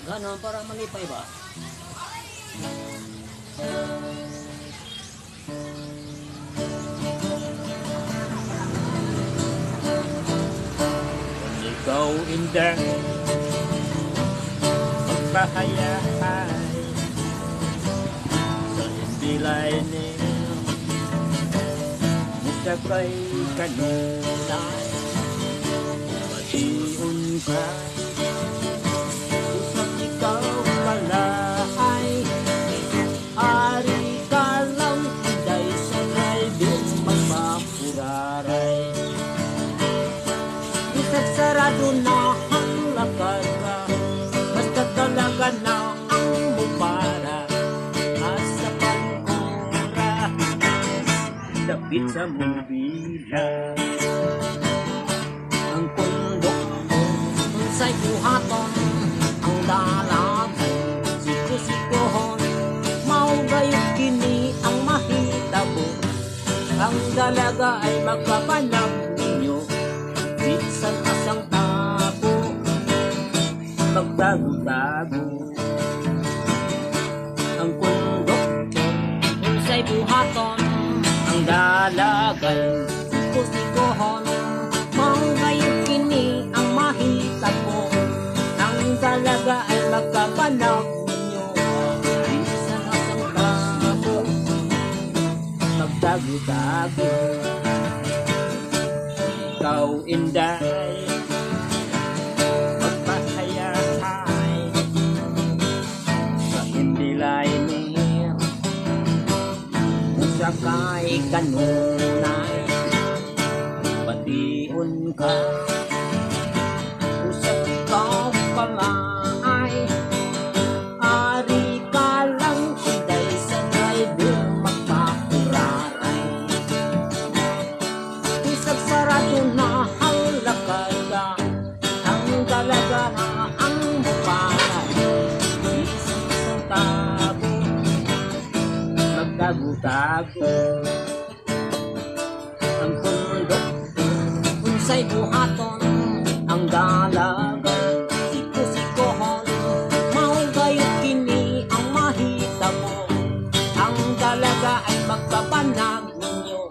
Gano'n para malipay ba? Kung ikaw hindi magpahayahay sa hindi lining, musakay kanunay, matiun ka. Isang ikaw pala ay ari ka lang, hinday sanay din magpapuraray. Isa't sarado na ang lakad ka, basta talaga na ang mupara. Asa pangkura, dapit sa mubila. Ang konduktor, unsay buhaton, ang dalagan, siko-sikohon, maugayot kini ang mahitabo. Ang dalaga ay magkapanag ninyo, bisan asang tabo, magtago-tago. Ang konduktor, unsay buhaton, ang dalagay, siko-sikohon, maugayot kini ang mahitabo. Ang dalaga ay magkapanag ninyo, bisan asang tabo, magtago-tago. Ikaw inday magpahayahay sa hindi lining, musakay kanunay, batiun ka. Usap ikaw pala ay ari ka lang, hinday sanay din magpapuraray. Isang sarado na ang lakad ka, ang dalaga na ang muparay. Isang tabo, magtago-tago. Ang konduktor, unsay buhaton, ang dalagay, siko-sikohon, maugayot kini ang mahitabo. Ang dalaga ay magkapanag ninyo,